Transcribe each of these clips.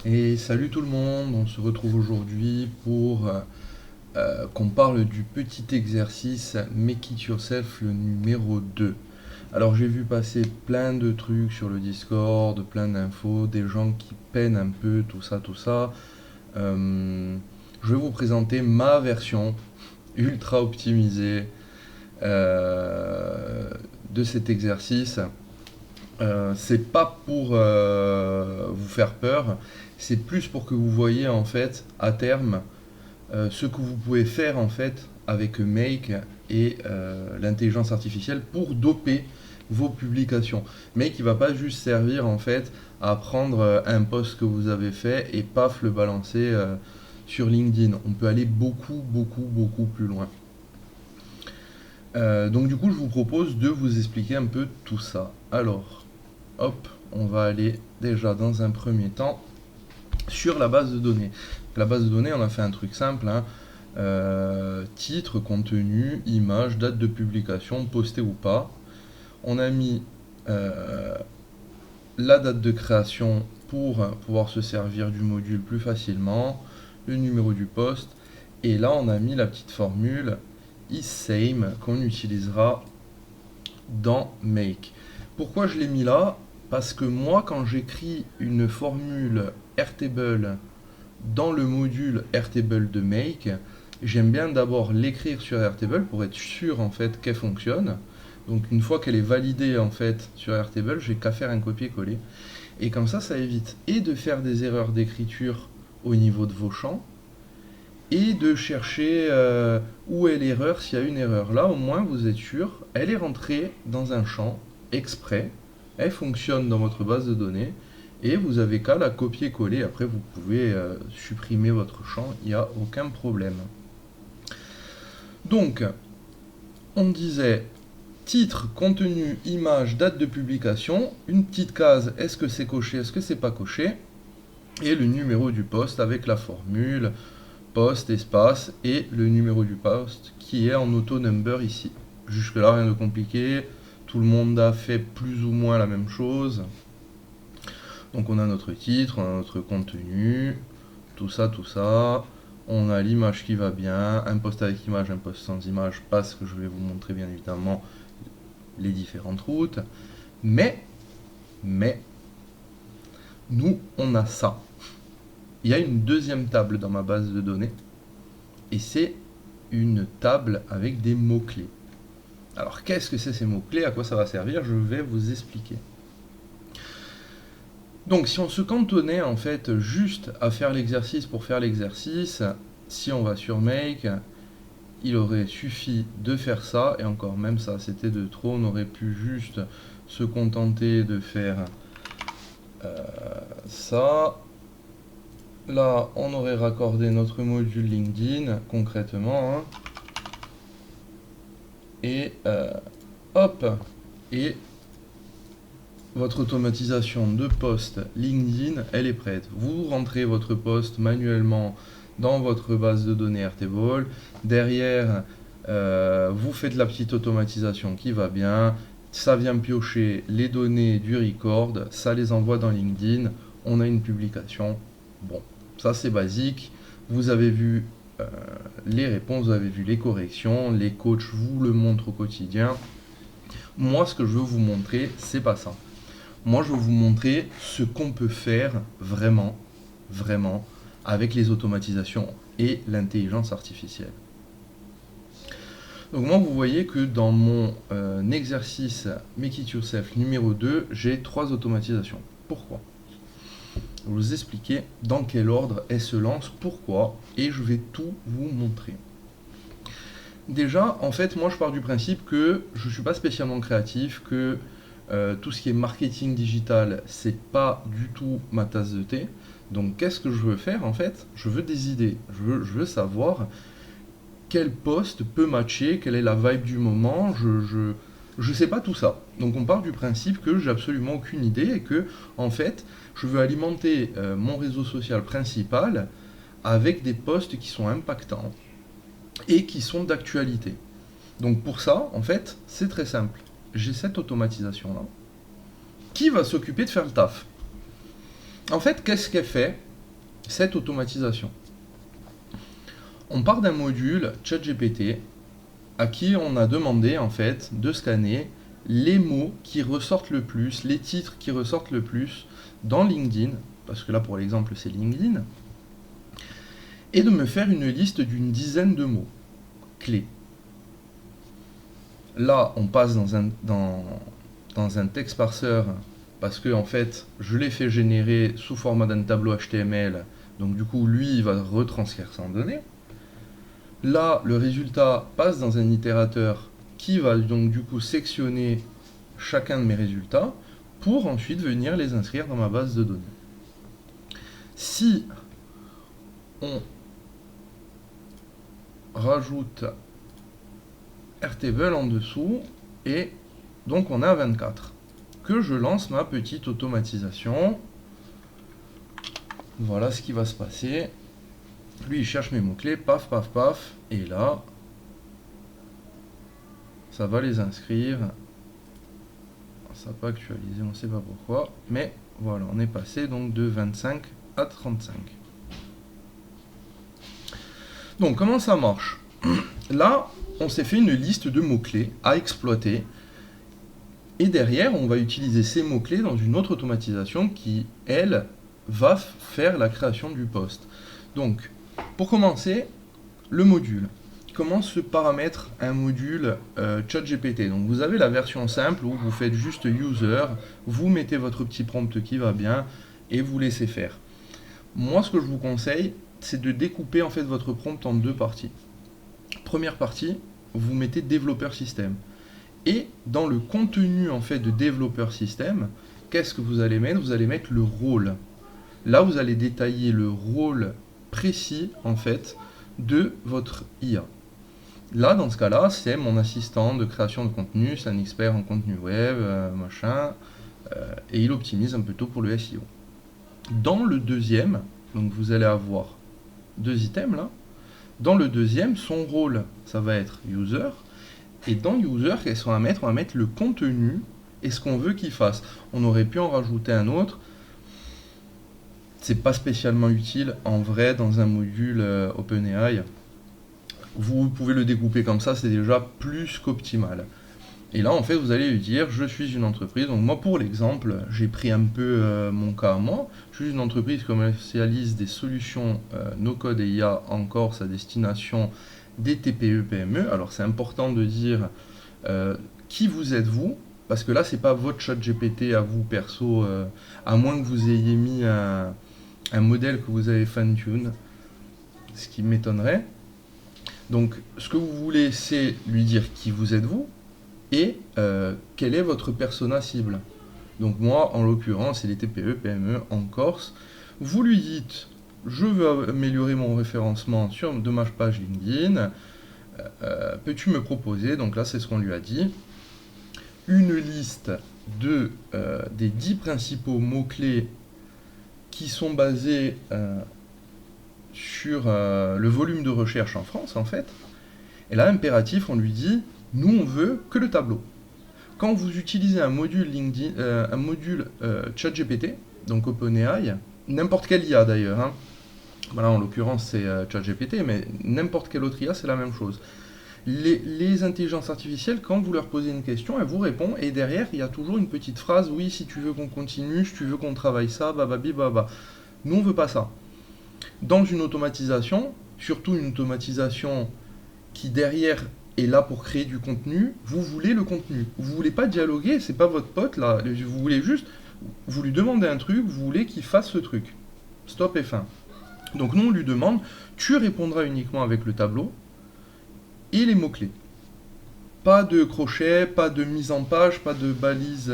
Et salut tout le monde, on se retrouve aujourd'hui pour qu'on parle du petit exercice Make It Yourself le numéro 2. Alors j'ai vu passer plein de trucs sur le Discord, plein d'infos, des gens qui peinent un peu, tout ça, tout ça. Je vais vous présenter ma version ultra optimisée de cet exercice. C'est pas pour vous faire peur, c'est plus pour que vous voyez en fait à terme ce que vous pouvez faire en fait avec Make et l'intelligence artificielle pour doper vos publications. Make il va pas juste servir en fait à prendre un post que vous avez fait et paf le balancer sur LinkedIn. On peut aller beaucoup plus loin. Donc du coup je vous propose de vous expliquer un peu tout ça. Alors, hop, on va aller déjà dans un premier temps sur la base de données. La base de données, on a fait un truc simple, hein. Titre, contenu, image, date de publication, posté ou pas. On a mis la date de création pour pouvoir se servir du module plus facilement, le numéro du poste, et là on a mis la petite formule isSame qu'on utilisera dans Make. Pourquoi je l'ai mis là? Parce que moi, quand j'écris une formule Airtable dans le module Airtable de Make, j'aime bien d'abord l'écrire sur Airtable pour être sûr en fait qu'elle fonctionne. Donc une fois qu'elle est validée en fait sur Airtable, j'ai qu'à faire un copier-coller. Et comme ça évite et de faire des erreurs d'écriture au niveau de vos champs, et de chercher où est l'erreur s'il y a une erreur. Là, au moins, vous êtes sûr, elle est rentrée dans un champ exprès, elle fonctionne dans votre base de données, et vous avez qu'à la copier-coller. Après, vous pouvez supprimer votre champ, il n'y a aucun problème. Donc, on disait titre, contenu, image, date de publication, une petite case, est-ce que c'est coché, est-ce que c'est pas coché, et le numéro du poste avec la formule poste, espace, et le numéro du poste qui est en auto-number ici. Jusque là, rien de compliqué. Tout le monde a fait plus ou moins la même chose. Donc on a notre titre, on a notre contenu, tout ça, tout ça. On a l'image qui va bien, un post avec image, un post sans image, parce que je vais vous montrer bien évidemment les différentes routes. Mais, nous, on a ça. Il y a une deuxième table dans ma base de données, et c'est une table avec des mots-clés. Alors qu'est-ce que c'est ces mots-clés? À quoi ça va servir? Je vais vous expliquer. Donc si on se cantonnait en fait juste à faire l'exercice pour faire l'exercice, si on va sur Make, il aurait suffi de faire ça, et encore même ça c'était de trop, on aurait pu juste se contenter de faire ça. Là, on aurait raccordé notre module LinkedIn, concrètement, hein. Et hop, et votre automatisation de post LinkedIn, elle est prête. Vous rentrez votre post manuellement dans votre base de données Airtable. Derrière, vous faites la petite automatisation qui va bien. Ça vient piocher les données du record, ça les envoie dans LinkedIn. On a une publication. Bon, ça c'est basique. Vous avez vu les réponses, vous avez vu les corrections, les coachs vous le montrent au quotidien. Moi, ce que je veux vous montrer, c'est pas ça. Moi, je veux vous montrer ce qu'on peut faire vraiment, avec les automatisations et l'intelligence artificielle. Donc moi, vous voyez que dans mon exercice Make It Yourself numéro 2, j'ai 3 automatisations. Pourquoi? Je vais vous expliquer dans quel ordre elles se lancent, pourquoi, et je vais tout vous montrer. Déjà, en fait, moi je pars du principe que je ne suis pas spécialement créatif, que tout ce qui est marketing digital, c'est pas du tout ma tasse de thé. Donc qu'est-ce que je veux faire en fait? Je veux des idées, je veux savoir quel poste peut matcher, quelle est la vibe du moment, je sais pas tout ça. Donc on part du principe que j'ai absolument aucune idée et que en fait je veux alimenter mon réseau social principal avec des posts qui sont impactants et qui sont d'actualité. Donc pour ça, en fait, c'est très simple. J'ai cette automatisation là qui va s'occuper de faire le taf. En fait, qu'est-ce qu'elle fait? cette automatisation. On part d'un module ChatGPT à qui on a demandé en fait de scanner les mots qui ressortent le plus, les titres qui ressortent le plus dans LinkedIn, parce que là pour l'exemple c'est LinkedIn, et de me faire une liste d'une dizaine de mots clés. Là on passe dans un texte parseur parce que en fait je l'ai fait générer sous format d'un tableau HTML, donc du coup lui il va retranscrire ça en données. Là le résultat passe dans un itérateur qui va donc du coup sectionner chacun de mes résultats pour ensuite venir les inscrire dans ma base de données. Si on rajoute Airtable en dessous, et donc on est à 24, que je lance ma petite automatisation, voilà ce qui va se passer. Lui il cherche mes mots-clés, paf paf paf, et là ça va les inscrire. Ça n'a pas actualisé, on ne sait pas pourquoi, mais voilà, on est passé donc de 25 à 35. Donc comment ça marche? Là, on s'est fait une liste de mots-clés à exploiter, et derrière, on va utiliser ces mots-clés dans une autre automatisation qui, elle, va faire la création du post. Donc, pour commencer, le module. Comment se paramètre un module ChatGPT? Donc vous avez la version simple où vous faites juste user, vous mettez votre petit prompt qui va bien et vous laissez faire. Moi ce que je vous conseille, c'est de découper en fait votre prompt en deux parties. Première partie, vous mettez développeur système. Et dans le contenu en fait de développeur système, qu'est-ce que vous allez mettre? Vous allez mettre le rôle. Là vous allez détailler le rôle précis en fait de votre IA. Là, dans ce cas-là, c'est mon assistant de création de contenu, c'est un expert en contenu web, machin, et il optimise un peu tout pour le SEO. Dans le deuxième, donc vous allez avoir deux items là. Dans le deuxième, son rôle, ça va être user, et dans user, qu'est-ce qu'on va mettre? On va mettre le contenu et ce qu'on veut qu'il fasse. On aurait pu en rajouter un autre. C'est pas spécialement utile en vrai dans un module OpenAI. Vous pouvez le découper comme ça, c'est déjà plus qu'optimal. Et là, en fait, vous allez lui dire, je suis une entreprise. Donc moi, pour l'exemple, j'ai pris un peu mon cas à moi. Je suis une entreprise qui commercialise des solutions no-code et IA en Corse à destination des TPE-PME. Alors c'est important de dire qui vous êtes vous, parce que là, c'est pas votre chat GPT à vous perso, à moins que vous ayez mis un modèle que vous avez fine-tune, ce qui m'étonnerait. Donc, ce que vous voulez, c'est lui dire qui vous êtes vous et quel est votre persona cible. Donc moi, en l'occurrence, c'est les TPE, PME en Corse. Vous lui dites, je veux améliorer mon référencement de ma page LinkedIn. Peux-tu me proposer, donc là c'est ce qu'on lui a dit, une liste des 10 principaux mots-clés qui sont basés sur le volume de recherche en France en fait. Et là, impératif, on lui dit, nous on veut que le tableau. Quand vous utilisez un module LinkedIn, un module ChatGPT, donc OpenAI, n'importe quelle IA d'ailleurs, hein. Voilà, en l'occurrence c'est ChatGPT, mais n'importe quelle autre IA c'est la même chose. Les intelligences artificielles, quand vous leur posez une question, elles vous répondent, et derrière il y a toujours une petite phrase, oui si tu veux qu'on continue, si tu veux qu'on travaille ça, bababi baba. Nous on veut pas ça. Dans une automatisation, surtout une automatisation qui derrière est là pour créer du contenu, vous voulez le contenu. Vous voulez pas dialoguer, c'est pas votre pote là, vous voulez juste, vous lui demandez un truc, vous voulez qu'il fasse ce truc. Stop et fin. Donc nous on lui demande, tu répondras uniquement avec le tableau et les mots-clés. Pas de crochet, pas de mise en page, pas de balise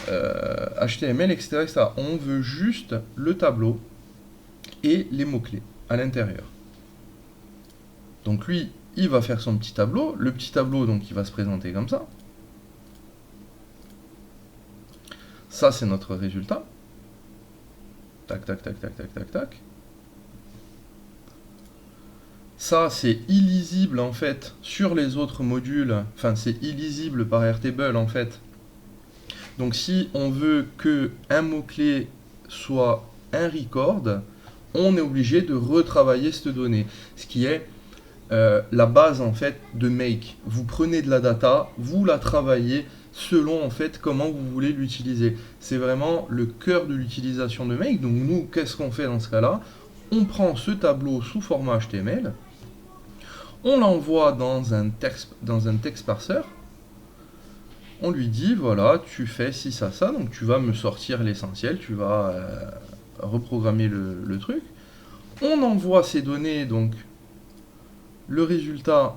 HTML, etc., etc. On veut juste le tableau et les mots-clés à l'intérieur. Donc lui, il va faire son petit tableau. Le petit tableau, donc, il va se présenter comme ça. Ça, c'est notre résultat. Tac, tac, tac, tac, tac, tac, tac. Ça, c'est illisible, en fait, sur les autres modules. Enfin, c'est illisible par Airtable, en fait. Donc, si on veut que un mot-clé soit un record, on est obligé de retravailler cette donnée, ce qui est la base en fait de make. Vous prenez de la data, vous la travaillez selon en fait comment vous voulez l'utiliser. C'est vraiment le cœur de l'utilisation de make. Donc nous, qu'est-ce qu'on fait dans ce cas-là? On prend ce tableau sous format HTML, on l'envoie dans un texte parseur, on lui dit voilà, tu fais ci, ça, ça, donc tu vas me sortir l'essentiel, tu vas reprogrammer le truc. On envoie ces données, donc le résultat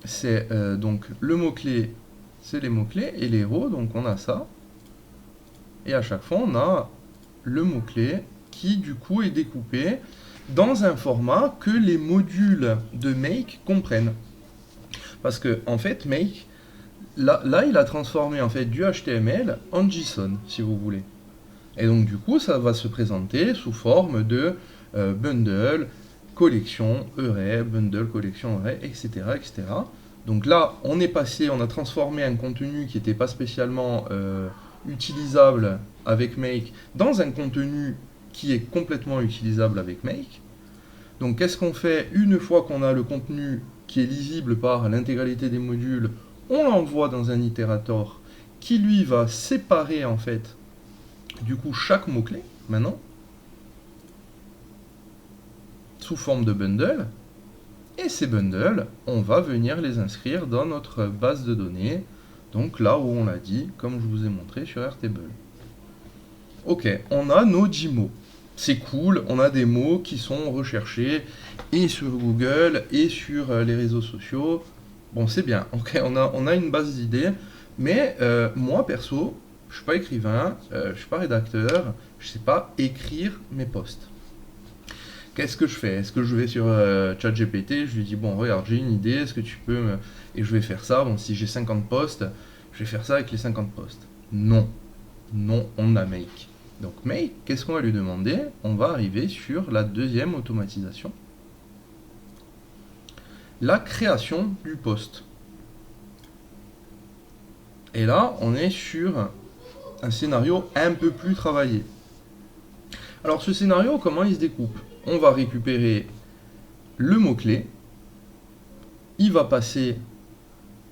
c'est donc le mot-clé, c'est les mots-clés, et les rows, donc on a ça. Et à chaque fois on a le mot-clé qui du coup est découpé dans un format que les modules de make comprennent. Parce que en fait make, là il a transformé en fait du HTML en JSON si vous voulez. Et donc du coup ça va se présenter sous forme de bundle, collection, array, bundle, collection, array, etc., etc. Donc là on est passé, on a transformé un contenu qui n'était pas spécialement utilisable avec make dans un contenu qui est complètement utilisable avec make. Donc qu'est-ce qu'on fait une fois qu'on a le contenu qui est lisible par l'intégralité des modules? On l'envoie dans un itérator qui lui va séparer en fait du coup chaque mot-clé maintenant sous forme de bundle, et ces bundles on va venir les inscrire dans notre base de données, donc là où on l'a dit comme je vous ai montré sur Airtable. Ok, on a nos 10 mots. C'est cool, on a des mots qui sont recherchés et sur Google et sur les réseaux sociaux. Bon, c'est bien, ok, on a une base d'idées, mais moi perso, je suis pas écrivain, je suis pas rédacteur, je sais pas écrire mes posts. Qu'est-ce que je fais? Est-ce que je vais sur ChatGPT, je lui dis bon regarde j'ai une idée, est-ce que tu peux me... Et je vais faire ça, bon si j'ai 50 posts, je vais faire ça avec les 50 posts. Non, non, on a make. Donc make, qu'est-ce qu'on va lui demander? On va arriver sur la deuxième automatisation. La création du post. Et là, on est sur un scénario un peu plus travaillé. Alors ce scénario, comment il se découpe? On va récupérer le mot-clé, il va passer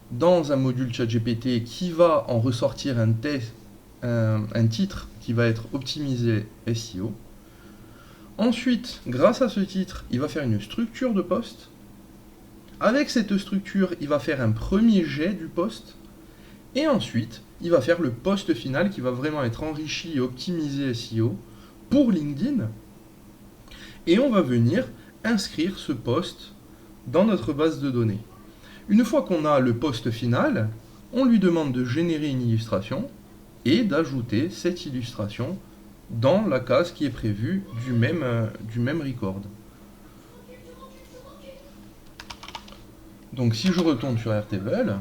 dans un module ChatGPT qui va en ressortir un titre qui va être optimisé SEO. Ensuite, grâce à ce titre, il va faire une structure de post. Avec cette structure, il va faire un premier jet du post. Et ensuite, il va faire le post final qui va vraiment être enrichi et optimisé SEO pour LinkedIn. Et on va venir inscrire ce post dans notre base de données. Une fois qu'on a le post final, on lui demande de générer une illustration et d'ajouter cette illustration dans la case qui est prévue du même record. Donc si je retourne sur Airtable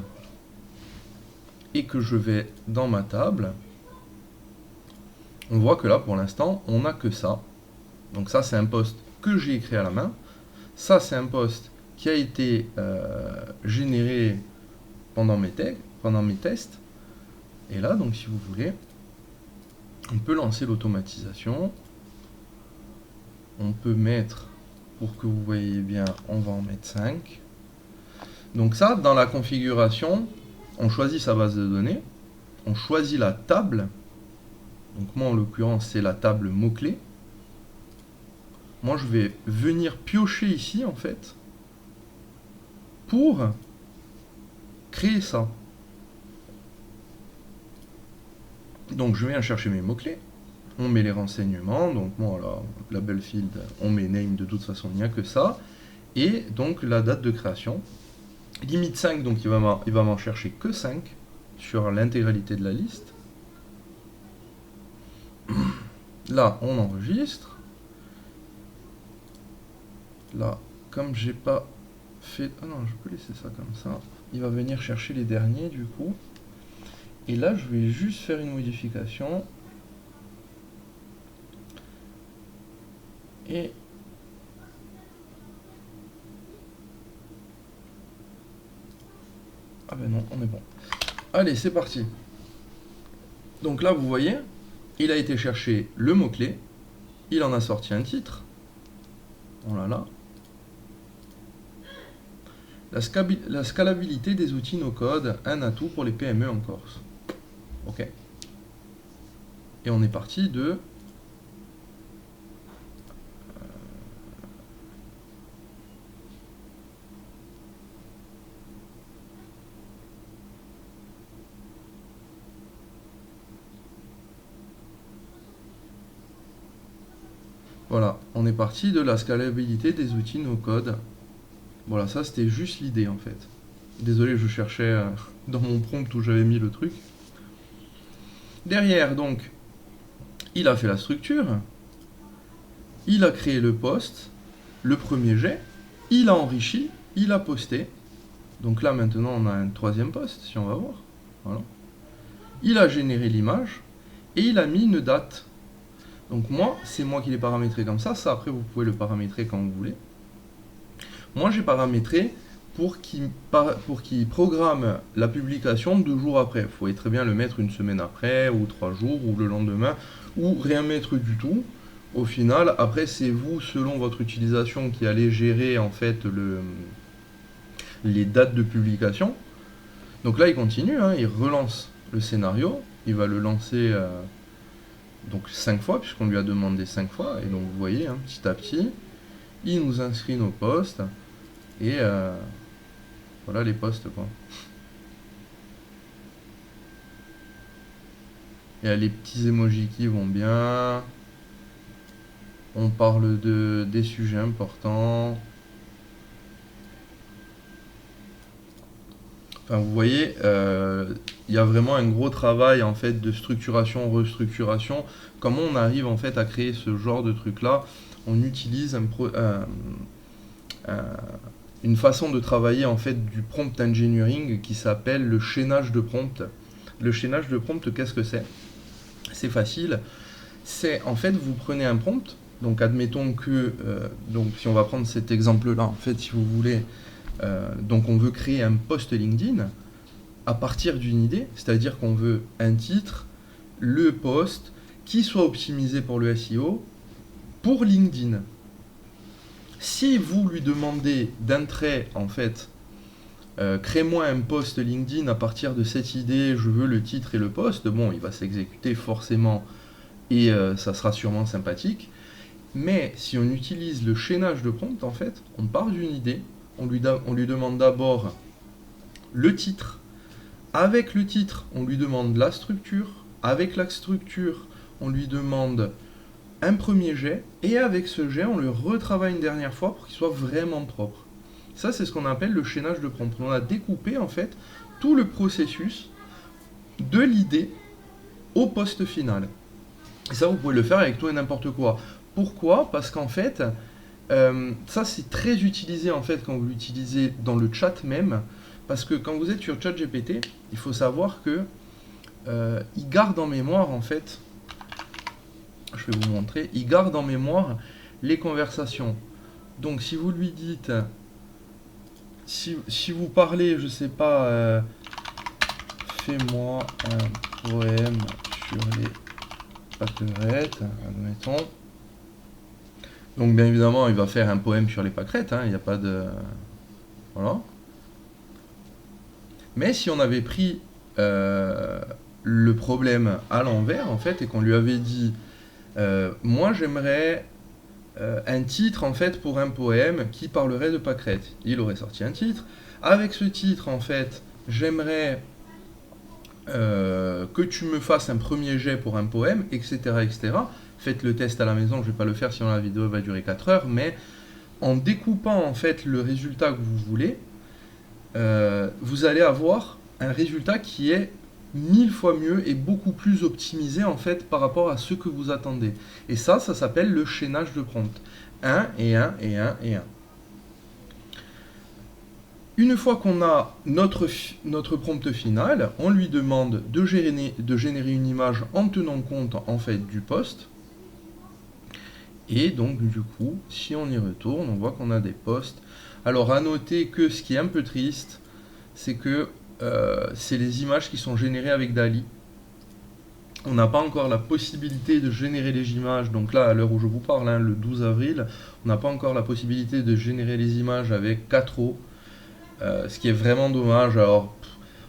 et que je vais dans ma table, on voit que là pour l'instant on n'a que ça. Donc ça c'est un post que j'ai écrit à la main. Ça c'est un post qui a été généré pendant mes tests. Et là donc si vous voulez, on peut lancer l'automatisation. On peut mettre, pour que vous voyez bien, on va en mettre 5. Donc ça, dans la configuration, on choisit sa base de données, on choisit la table. Donc moi en l'occurrence c'est la table mots-clés. Moi je vais venir piocher ici en fait pour créer ça. Donc je viens chercher mes mots-clés, on met les renseignements, donc moi là, label field, on met name, de toute façon il n'y a que ça, et donc la date de création. Limite 5, donc il va m'en chercher que 5 sur l'intégralité de la liste. Là on enregistre. Là, comme j'ai pas fait... Ah non, je peux laisser ça comme ça. Il va venir chercher les derniers du coup. Et là, je vais juste faire une modification. Et... Ah ben non, on est bon. Allez, c'est parti. Donc là, vous voyez, il a été chercher le mot-clé. il en a sorti un titre. Oh là là. La scalabilité des outils no-code, un atout pour les PME en Corse. Ok. Et on est parti de... Voilà, on est parti de la scalabilité des outils no-code. Voilà, ça c'était juste l'idée en fait. Désolé, je cherchais dans mon prompt où j'avais mis le truc. Derrière, donc, il a fait la structure, il a créé le post, le premier jet, il a enrichi, il a posté. Donc là maintenant on a un troisième post, si on va voir. Voilà. Il a généré l'image et il a mis une date. Donc moi, c'est moi qui l'ai paramétré comme ça. Ça, après, vous pouvez le paramétrer quand vous voulez. Moi, j'ai paramétré pour qu'il programme la publication 2 jours après. Vous pouvez très bien le mettre une semaine après, ou 3 jours, ou le lendemain, ou rien mettre du tout. Au final, après, c'est vous, selon votre utilisation, qui allez gérer en fait les dates de publication. Donc là, il continue, hein, il relance le scénario. Il va le lancer... donc 5 fois, puisqu'on lui a demandé 5 fois. Et donc vous voyez, hein, petit à petit, il nous inscrit nos postes. Et voilà les postes, quoi. Il y a les petits emojis qui vont bien. On parle des sujets importants. Enfin, vous voyez, il y a vraiment un gros travail en fait de structuration, restructuration. Comment on arrive en fait à créer ce genre de truc là? On utilise une façon de travailler en fait du prompt engineering qui s'appelle le chaînage de prompt. Le chaînage de prompt, qu'est-ce que c'est? C'est facile. C'est en fait vous prenez un prompt. Donc admettons que donc si on va prendre cet exemple là, en fait si vous voulez. Donc on veut créer un post LinkedIn à partir d'une idée, c'est-à-dire qu'on veut un titre, le post, qui soit optimisé pour le SEO, pour LinkedIn. Si vous lui demandez d'un trait, en fait, crée-moi un post LinkedIn à partir de cette idée, je veux le titre et le post, bon, il va s'exécuter forcément et ça sera sûrement sympathique. Mais si on utilise le chaînage de prompt, en fait, on part d'une idée, on lui demande d'abord le titre. Avec le titre, on lui demande la structure. Avec la structure, on lui demande un premier jet. Et avec ce jet, on le retravaille une dernière fois pour qu'il soit vraiment propre. Ça, c'est ce qu'on appelle le chaînage de prompt. On a découpé, en fait, tout le processus de l'idée au poste final. Et ça, vous pouvez le faire avec tout et n'importe quoi. Pourquoi? Parce qu'en fait... ça c'est très utilisé en fait quand vous l'utilisez dans le chat même, parce que quand vous êtes sur ChatGPT, il faut savoir que il garde en mémoire en fait, je vais vous montrer, il garde en mémoire les conversations. Donc si vous lui dites, si vous parlez, je sais pas, fais-moi un poème sur les pâquerettes, admettons. Donc bien évidemment, il va faire un poème sur les pâquerettes, hein, il n'y a pas de... Voilà. Mais si on avait pris le problème à l'envers, en fait, et qu'on lui avait dit, moi j'aimerais un titre, en fait, pour un poème qui parlerait de pâquerettes. Il aurait sorti un titre. Avec ce titre, en fait, j'aimerais que tu me fasses un premier jet pour un poème, etc., etc. Faites le test à la maison, je ne vais pas le faire sinon la vidéo va durer 4 heures, mais en découpant en fait le résultat que vous voulez, vous allez avoir un résultat qui est 1000 fois mieux et beaucoup plus optimisé en fait par rapport à ce que vous attendez. Et ça s'appelle le chaînage de prompt. 1 et 1 et 1 et 1. Une fois qu'on a notre prompt final, on lui demande de générer une image en tenant compte en fait du post. Et donc du coup, si on y retourne, on voit qu'on a des posts. Alors à noter que ce qui est un peu triste, c'est que c'est les images qui sont générées avec DALL-E. On n'a pas encore la possibilité de générer les images. Donc là, à l'heure où je vous parle, hein, le 12 avril, on n'a pas encore la possibilité de générer les images avec 4O, ce qui est vraiment dommage. Alors,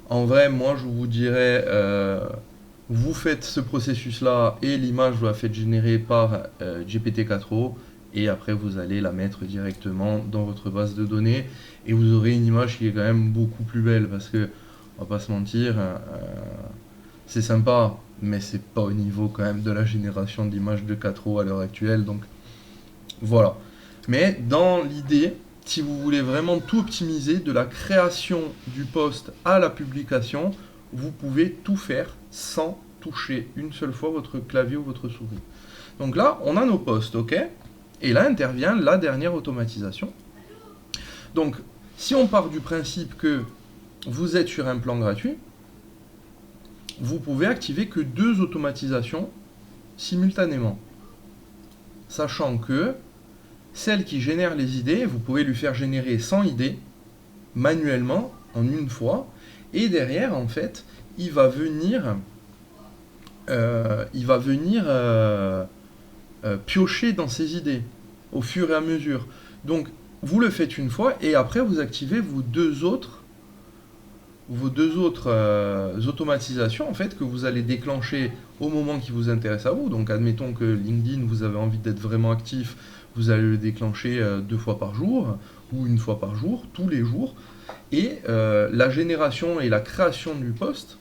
en vrai, moi, je vous dirais, vous faites ce processus-là et l'image va être générée par GPT-4o et après vous allez la mettre directement dans votre base de données et vous aurez une image qui est quand même beaucoup plus belle parce que, on va pas se mentir, c'est sympa, mais c'est pas au niveau quand même de la génération d'images de 4o à l'heure actuelle, donc voilà. Mais dans l'idée, si vous voulez vraiment tout optimiser, de la création du post à la publication, vous pouvez tout faire sans toucher une seule fois votre clavier ou votre souris. Donc là, on a nos posts, ok? Et là intervient la dernière automatisation. Donc, si on part du principe que vous êtes sur un plan gratuit, vous pouvez activer que 2 automatisations simultanément. Sachant que celle qui génère les idées, vous pouvez lui faire générer 100 idées manuellement en une fois. Et derrière, en fait, il va venir piocher dans ces idées au fur et à mesure. Donc, vous le faites une fois et après, vous activez vos deux autres automatisations en fait que vous allez déclencher au moment qui vous intéresse à vous. Donc admettons que LinkedIn, vous avez envie d'être vraiment actif, vous allez le déclencher 2 fois par jour ou une fois par jour, tous les jours. Et la génération et la création du post,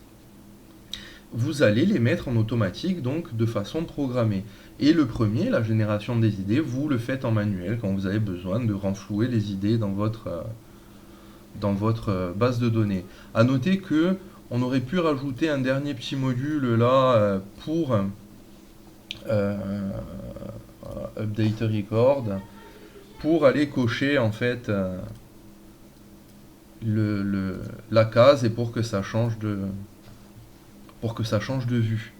vous allez les mettre en automatique, donc de façon programmée. Et le premier, la génération des idées, vous le faites en manuel quand vous avez besoin de renflouer les idées dans votre base de données. À noter que on aurait pu rajouter un dernier petit module là pour update record pour aller cocher en fait la case et pour que ça change de vue.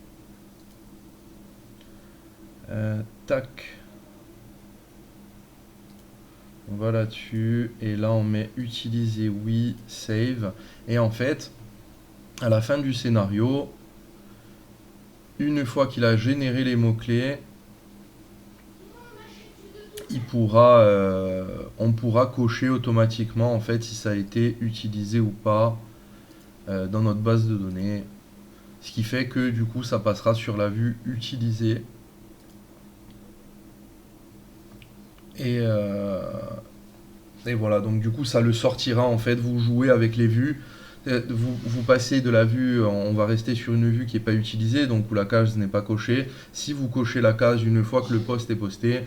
Tac. On va là-dessus et là on met utiliser oui, save et en fait à la fin du scénario, une fois qu'il a généré les mots-clés, on pourra cocher automatiquement en fait si ça a été utilisé ou pas dans notre base de données. Ce qui fait que du coup ça passera sur la vue utilisée. Et voilà, donc du coup ça le sortira en fait, vous jouez avec les vues, vous passez de la vue, on va rester sur une vue qui n'est pas utilisée, donc où la case n'est pas cochée. Si vous cochez la case une fois que le post est posté,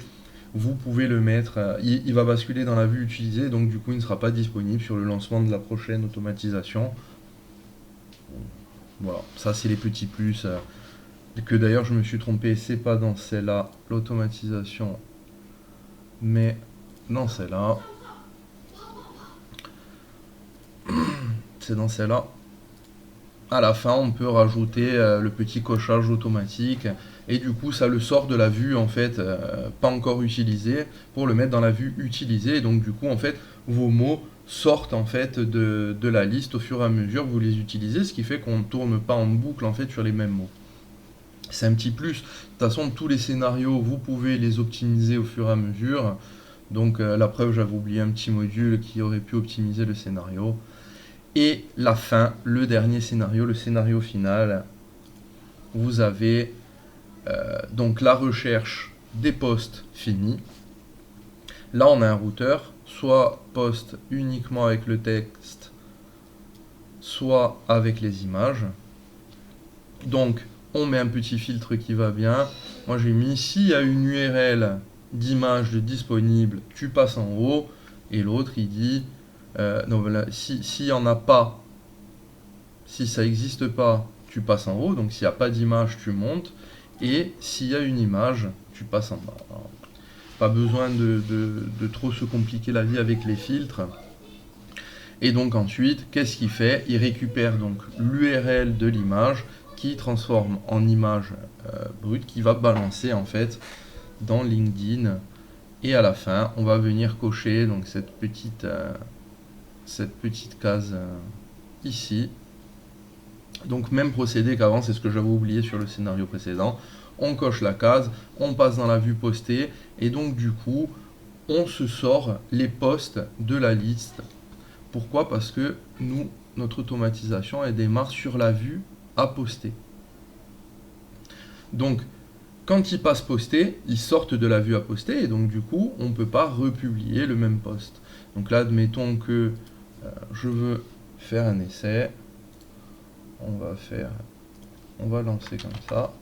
vous pouvez le mettre, il va basculer dans la vue utilisée, donc du coup il ne sera pas disponible sur le lancement de la prochaine automatisation. Voilà, ça c'est les petits plus, que d'ailleurs je me suis trompé, c'est pas dans celle-là, l'automatisation, mais dans celle-là. C'est dans celle-là. À la fin, on peut rajouter le petit cochage automatique et du coup, ça le sort de la vue en fait pas encore utilisée pour le mettre dans la vue utilisée. Et donc du coup, en fait, vos mots sortent en fait de la liste au fur et à mesure que vous les utilisez, ce qui fait qu'on ne tourne pas en boucle en fait sur les mêmes mots. C'est un petit plus. De toute façon, tous les scénarios, vous pouvez les optimiser au fur et à mesure. Donc la preuve, j'avais oublié un petit module qui aurait pu optimiser le scénario. Et la fin, le dernier scénario, le scénario final, vous avez donc la recherche des posts finis. Là, on a un routeur, soit post uniquement avec le texte, soit avec les images. Donc, on met un petit filtre qui va bien. Moi, j'ai mis s'il y a une URL d'image disponible, tu passes en haut. Et l'autre, il dit non, voilà, s'il n'y en a pas, si ça n'existe pas, tu passes en haut. Donc, s'il n'y a pas d'image, tu montes. Et s'il y a une image, tu passes en bas. Alors, pas besoin de trop se compliquer la vie avec les filtres. Et donc ensuite, qu'est-ce qu'il fait? Il récupère donc l'URL de l'image qui transforme en image brute qui va balancer en fait dans LinkedIn. Et à la fin, on va venir cocher donc cette petite case ici. Donc même procédé qu'avant, c'est ce que j'avais oublié sur le scénario précédent. On coche la case, on passe dans la vue postée, et donc du coup, on se sort les postes de la liste. Pourquoi? Parce que nous, notre automatisation, elle démarre sur la vue à poster. Donc, quand ils passent poster, ils sortent de la vue à poster, et donc du coup, on ne peut pas republier le même poste. Donc là, admettons que je veux faire un essai. On va lancer comme ça.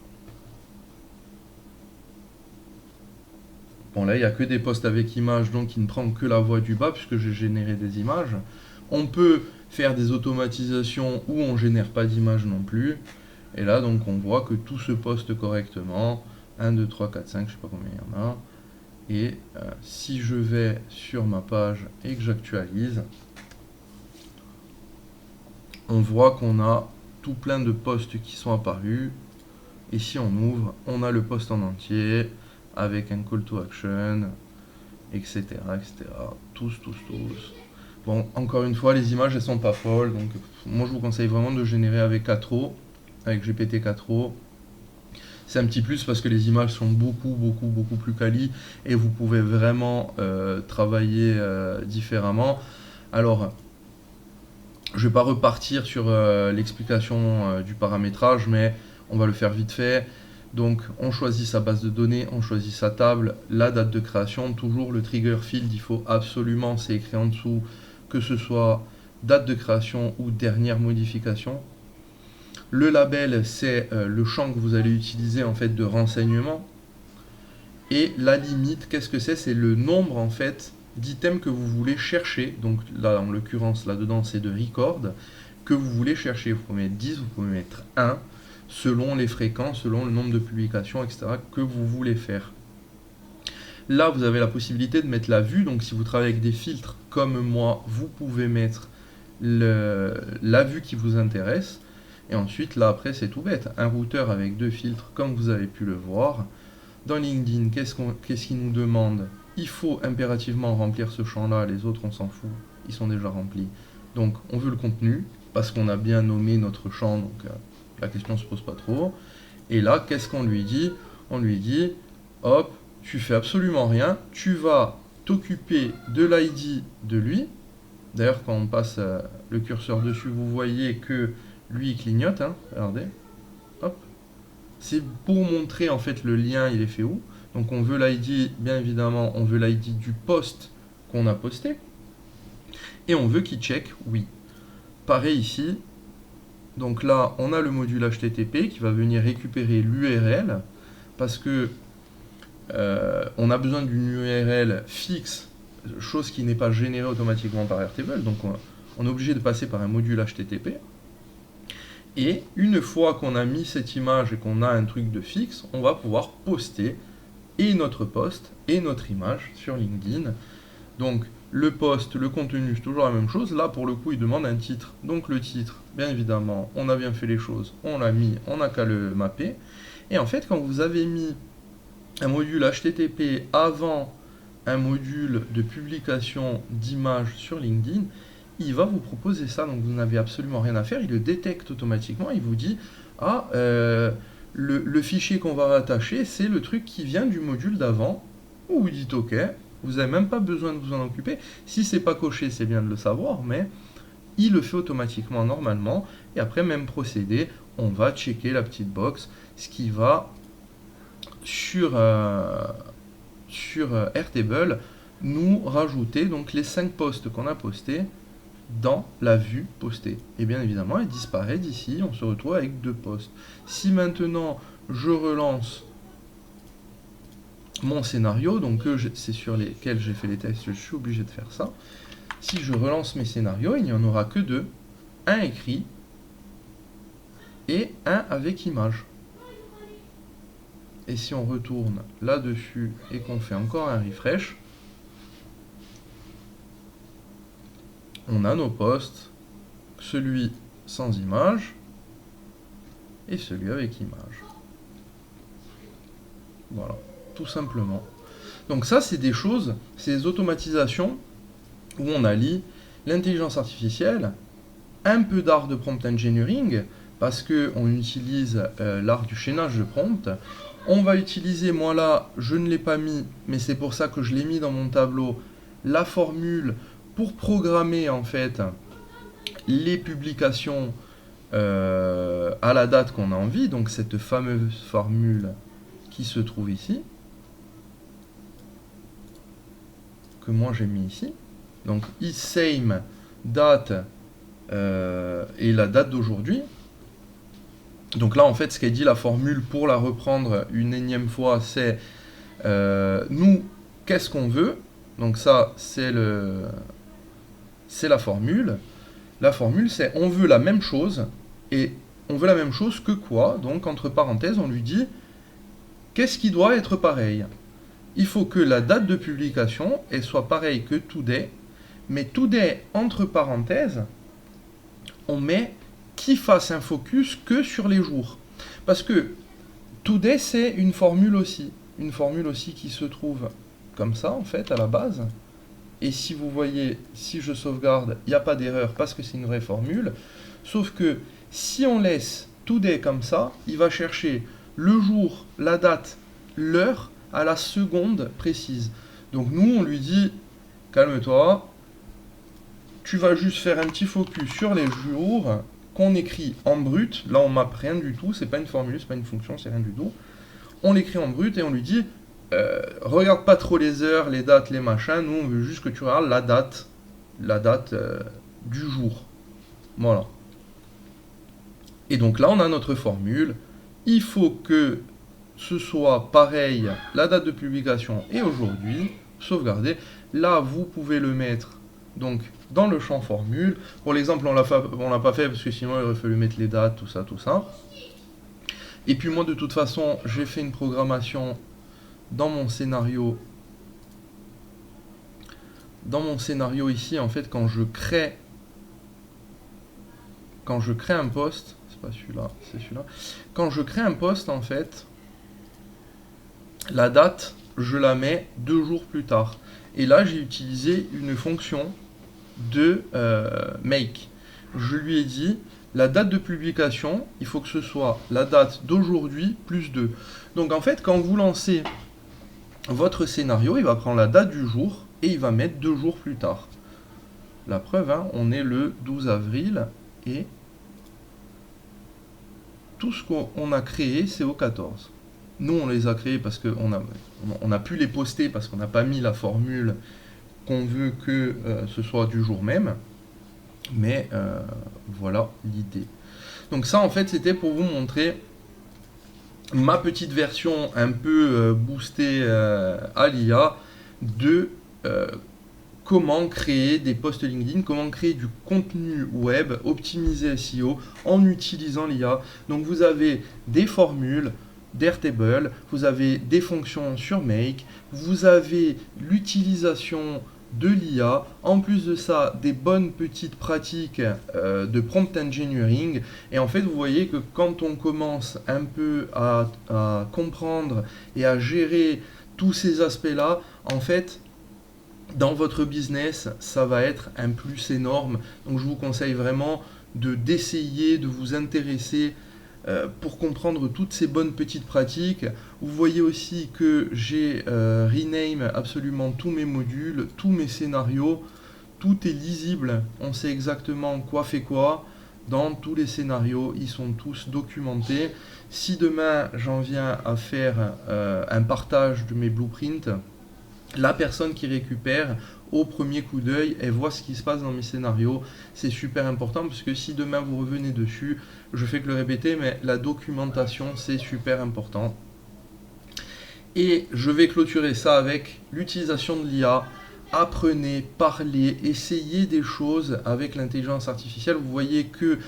Bon, là, il n'y a que des posts avec images, donc il ne prend que la voie du bas, puisque j'ai généré des images. On peut faire des automatisations où on ne génère pas d'images non plus. Et là, donc, on voit que tout se poste correctement. 1, 2, 3, 4, 5, je ne sais pas combien il y en a. Et si je vais sur ma page et que j'actualise, on voit qu'on a tout plein de posts qui sont apparus. Et si on ouvre, on a le post en entier avec un call to action, etc. etc. Tous. Bon, encore une fois, les images, elles sont pas folles. Donc, moi, je vous conseille vraiment de générer avec 4O, avec GPT-4O. C'est un petit plus parce que les images sont beaucoup plus quali et vous pouvez vraiment travailler différemment. Alors, je ne vais pas repartir sur l'explication du paramétrage, mais on va le faire vite fait. Donc, on choisit sa base de données, on choisit sa table, la date de création. Toujours le trigger field, il faut absolument, c'est écrit en dessous, que ce soit date de création ou dernière modification. Le label, c'est le champ que vous allez utiliser en fait de renseignement. Et la limite, qu'est-ce que c'est? C'est le nombre en fait d'items que vous voulez chercher. Donc là, en l'occurrence, là-dedans, c'est de record que vous voulez chercher. Vous pouvez mettre 10, vous pouvez mettre 1, selon les fréquences, selon le nombre de publications, etc. que vous voulez faire. Là, vous avez la possibilité de mettre la vue. Donc si vous travaillez avec des filtres comme moi, vous pouvez mettre la vue qui vous intéresse. Et ensuite, là, après, c'est tout bête. Un routeur avec 2 filtres, comme vous avez pu le voir. Dans LinkedIn, qu'est-ce qu'il nous demande? Il faut impérativement remplir ce champ-là. Les autres, on s'en fout. Ils sont déjà remplis. Donc, on veut le contenu, parce qu'on a bien nommé notre champ. Donc, la question ne se pose pas trop. Et là, qu'est-ce qu'on lui dit? On lui dit, hop, tu fais absolument rien. Tu vas t'occuper de l'ID de lui. D'ailleurs, quand on passe le curseur dessus, vous voyez que lui, il clignote, hein, regardez. Hop. C'est pour montrer en fait le lien, il est fait où. Donc on veut l'ID, bien évidemment, on veut l'ID du post qu'on a posté. Et on veut qu'il check oui. Pareil ici. Donc là, on a le module HTTP qui va venir récupérer l'URL parce que on a besoin d'une URL fixe, chose qui n'est pas générée automatiquement par Airtable. Donc on est obligé de passer par un module HTTP. Et une fois qu'on a mis cette image et qu'on a un truc de fixe, on va pouvoir poster et notre post et notre image sur LinkedIn. Donc le post, le contenu, c'est toujours la même chose. Là, pour le coup, il demande un titre. Donc le titre, bien évidemment, on a bien fait les choses, on l'a mis, on n'a qu'à le mapper. Et en fait, quand vous avez mis un module HTTP avant un module de publication d'images sur LinkedIn, il va vous proposer ça, donc vous n'avez absolument rien à faire, il le détecte automatiquement, il vous dit « Ah, le fichier qu'on va rattacher, c'est le truc qui vient du module d'avant. » Ou vous dites « Ok, vous n'avez même pas besoin de vous en occuper. » Si c'est pas coché, c'est bien de le savoir, mais il le fait automatiquement normalement. Et après, même procédé, on va checker la petite box, ce qui va sur Airtable nous rajouter donc les 5 posts qu'on a postés dans la vue postée. Et bien évidemment, elle disparaît d'ici, on se retrouve avec 2 posts. Si maintenant je relance mon scénario, donc c'est sur lesquels j'ai fait les tests, je suis obligé de faire ça. Si je relance mes scénarios, il n'y en aura que 2. Un écrit et un avec image. Et si on retourne là-dessus et qu'on fait encore un refresh, on a nos posts, celui sans image et celui avec image. Voilà, tout simplement. Donc ça, c'est des choses, c'est des automatisations où on allie l'intelligence artificielle, un peu d'art de prompt engineering, parce qu'on utilise l'art du chaînage de prompt. On va utiliser, moi là, je ne l'ai pas mis, mais c'est pour ça que je l'ai mis dans mon tableau, la formule pour programmer en fait les publications à la date qu'on a envie, donc cette fameuse formule qui se trouve ici, que moi j'ai mis ici. Donc isSame date et la date d'aujourd'hui. Donc là en fait ce qu'elle dit la formule, pour la reprendre une énième fois, c'est nous qu'est-ce qu'on veut. Donc ça c'est la formule. La formule c'est on veut la même chose, et on veut la même chose que quoi? Donc entre parenthèses on lui dit qu'est-ce qui doit être pareil? Il faut que la date de publication elle soit pareille que today, mais today entre parenthèses on met qui fasse un focus que sur les jours. Parce que today c'est une formule aussi qui se trouve comme ça en fait à la base. Et si vous voyez, si je sauvegarde, il n'y a pas d'erreur parce que c'est une vraie formule. Sauf que si on laisse today comme ça, il va chercher le jour, la date, l'heure à la seconde précise. Donc nous, on lui dit, calme-toi, tu vas juste faire un petit focus sur les jours qu'on écrit en brut. Là, on mappe rien du tout, c'est pas une formule, c'est pas une fonction, c'est rien du tout. On l'écrit en brut et on lui dit, regarde pas trop les heures, les dates, les machins. Nous, on veut juste que tu regardes la date du jour. Voilà. Et donc là, on a notre formule. Il faut que ce soit pareil, la date de publication et aujourd'hui, sauvegarder. Là, vous pouvez le mettre donc dans le champ formule. Pour l'exemple, on l'a pas fait parce que sinon, il aurait fallu mettre les dates, tout ça, tout ça. Et puis moi, de toute façon, j'ai fait une programmation dans mon scénario. Dans mon scénario ici, en fait, quand je crée un post, c'est pas celui-là, c'est celui-là. Quand je crée un post, en fait, la date, je la mets 2 jours plus tard. Et là, j'ai utilisé une fonction de make. Je lui ai dit, la date de publication, il faut que ce soit la date d'aujourd'hui plus 2. Donc en fait, quand vous lancez votre scénario, il va prendre la date du jour et il va mettre 2 jours plus tard. La preuve, hein, on est le 12 avril et tout ce qu'on a créé, c'est au 14. Nous, on les a créés parce qu'on a pu les poster parce qu'on n'a pas mis la formule qu'on veut que ce soit du jour même. Mais voilà l'idée. Donc ça, en fait, c'était pour vous montrer ma petite version un peu boostée à l'IA de comment créer des posts LinkedIn, comment créer du contenu web, optimiser SEO en utilisant l'IA. Donc vous avez des formules d'Airtable, vous avez des fonctions sur Make, vous avez l'utilisation de l'IA, en plus de ça, des bonnes petites pratiques de prompt engineering. Et en fait, vous voyez que quand on commence un peu à comprendre et à gérer tous ces aspects-là, en fait, dans votre business, ça va être un plus énorme. Donc je vous conseille vraiment d'essayer de vous intéresser pour comprendre toutes ces bonnes petites pratiques. Vous voyez aussi que j'ai rename absolument tous mes modules, tous mes scénarios. Tout est lisible, on sait exactement quoi fait quoi. Dans tous les scénarios, ils sont tous documentés. Si demain j'en viens à faire un partage de mes blueprints, la personne qui récupère au premier coup d'œil, elle voit ce qui se passe dans mes scénarios. C'est super important parce que si demain vous revenez dessus, je fais que le répéter, mais la documentation c'est super important. Et je vais clôturer ça avec l'utilisation de l'IA. Apprenez, parlez, essayez des choses avec l'intelligence artificielle. Vous voyez que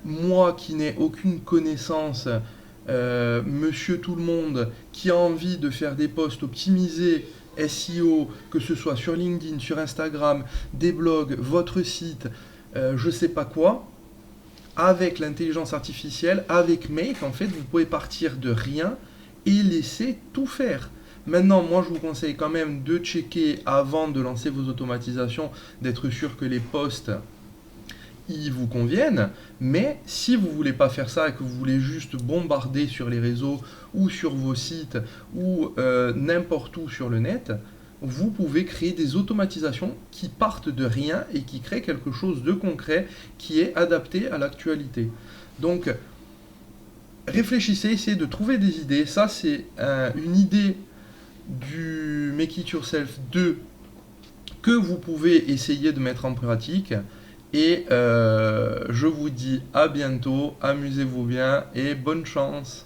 moi qui n'ai aucune connaissance, monsieur tout le monde, qui a envie de faire des posts optimisés SEO, que ce soit sur LinkedIn, sur Instagram, des blogs, votre site, je sais pas quoi, avec l'intelligence artificielle, avec Make, en fait, vous pouvez partir de rien et laisser tout faire. Maintenant, moi, je vous conseille quand même de checker avant de lancer vos automatisations, d'être sûr que les posts ils vous conviennent, mais si vous voulez pas faire ça et que vous voulez juste bombarder sur les réseaux ou sur vos sites ou n'importe où sur le net, vous pouvez créer des automatisations qui partent de rien et qui créent quelque chose de concret qui est adapté à l'actualité. Donc, réfléchissez, essayez de trouver des idées. Ça, c'est une idée du Make It Yourself 2 que vous pouvez essayer de mettre en pratique. Et je vous dis à bientôt, amusez-vous bien et bonne chance.